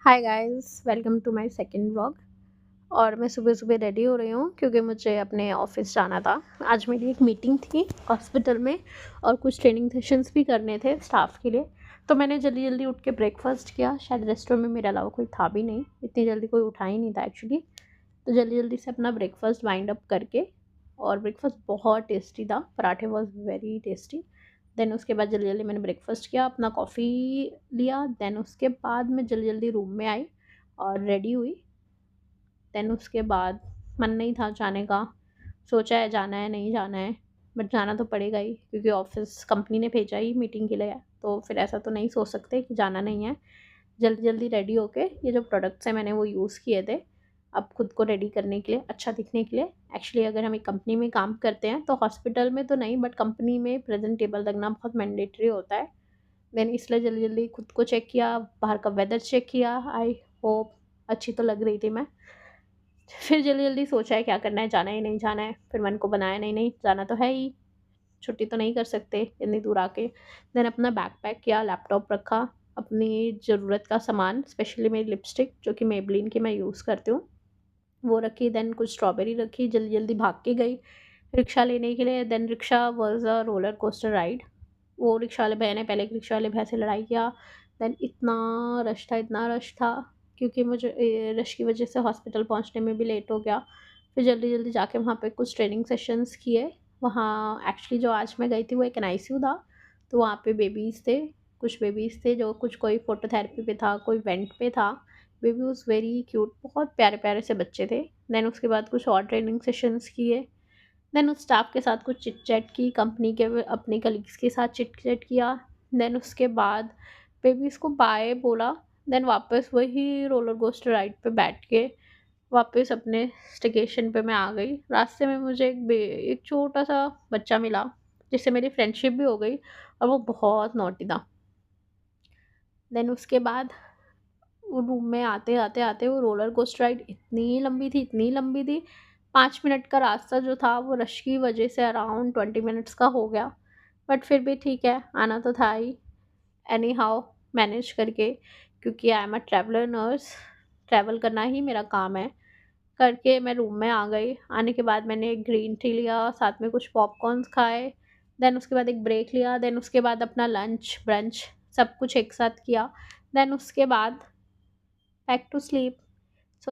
Hi guys, welcome to my second vlog. और मैं सुबह सुबह रेडी हो रही हूँ क्योंकि मुझे अपने ऑफिस जाना था। आज मेरी एक मीटिंग थी हॉस्पिटल में और कुछ ट्रेनिंग सेशंस भी करने थे स्टाफ के लिए। तो मैंने जल्दी जल्दी उठ के ब्रेकफास्ट किया। शायद रेस्टोरेंट में मेरे अलावा कोई था भी नहीं, इतनी जल्दी कोई उठा ही नहीं था एक्चुअली। तो जल्दी जल्दी से अपना ब्रेकफास्ट वाइंड अप करके, और ब्रेकफास्ट बहुत टेस्टी था। पराठे वॉज वेरी टेस्टी। देन उसके बाद जल्दी जल्दी मैंने ब्रेकफास्ट किया, अपना कॉफ़ी लिया। देन उसके बाद मैं जल्दी जल्दी रूम में आई और रेडी हुई। देन उसके बाद मन नहीं था जाने का। सोचा है जाना है नहीं जाना है, बट जाना तो पड़ेगा ही क्योंकि ऑफिस कंपनी ने भेजा ही मीटिंग के लिए। तो फिर ऐसा तो नहीं सोच सकते कि जाना नहीं है। जल्दी जल्दी रेडी होके ये जो प्रोडक्ट्स हैं मैंने वो यूज़ किए थे अब खुद को रेडी करने के लिए, अच्छा दिखने के लिए। एक्चुअली अगर हम एक कंपनी में काम करते हैं तो हॉस्पिटल में तो नहीं, बट कंपनी में प्रेजेंटेबल लगना बहुत मैंडेटरी होता है। देन इसलिए जल्दी जल्दी खुद को चेक किया, बाहर का वेदर चेक किया। आई होप अच्छी तो लग रही थी मैं। फिर जल्दी जल्दी सोचा है क्या करना है, जाना है नहीं जाना है। फिर मन को बनाया नहीं नहीं जाना तो है ही, छुट्टी तो नहीं कर सकते इतनी दूर आके। देन अपना बैग पैक किया, लैपटॉप रखा, अपनी ज़रूरत का सामान, स्पेशली मेरी लिपस्टिक जो कि मेबलिन की मैं यूज़ करती हूँ वो रखी। देन कुछ स्ट्रॉबेरी रखी, जल्दी जल्दी भाग के गई रिक्शा लेने के लिए। Then rickshaw was a roller coaster ride. वो रिक्शा वाले भैया ने पहले एक रिक्शा वाले भैया से लड़ाई किया। देन इतना रश था, इतना रश था, क्योंकि मुझे रश की वजह से हॉस्पिटल पहुंचने में भी लेट हो गया। फिर जल्दी जल्दी जाके वहाँ पे कुछ ट्रेनिंग सेशंस किए। वहाँ एक्चुअली जो आज मैं गई थी वो एक एनआईसीयू था। तो वहाँ पे बेबीज़ थे, कुछ बेबीज़ थे जो कुछ कोई फ़ोटोथेरेपी पे था, कोई वेंट पे था। बेबी वॉज़ वेरी क्यूट, बहुत प्यारे-प्यारे से बच्चे थे। देन उसके बाद कुछ और ट्रेनिंग सेशंस किए। देन उस स्टाफ के साथ कुछ चिट-चैट की, कंपनी के अपने कलीग्स के साथ चिट-चैट किया। देन उसके बाद बेबीज़ को बाय बोला। देन वापस वही रोलर कोस्टर राइड पे बैठ के वापस अपने स्टेशन पे मैं आ गई। रास्ते में मुझे एक छोटा-सा बच्चा मिला, जिससे मेरी फ्रेंडशिप भी हो गई और वो बहुत नॉटी था। देन उसके बाद वो रूम में आते-आते वो रोलर कोस्टर राइड इतनी लंबी थी, 5 मिनट का रास्ता जो था वो रश की वज़ह से अराउंड 20 मिनट्स का हो गया। बट फिर भी ठीक है, आना तो था ही। एनी हाउ मैनेज करके, क्योंकि I am a traveller nurse, travel करना ही मेरा काम है, करके मैं रूम में आ गई। आने के बाद मैंने एक ग्रीन टी लिया, साथ में कुछ पॉपकॉर्न्स खाए। देन उसके बाद एक ब्रेक लिया। देन उसके बाद अपना लंच, ब्रंच सब कुछ एक साथ किया। देन उसके बाद बैक टू स्लीप।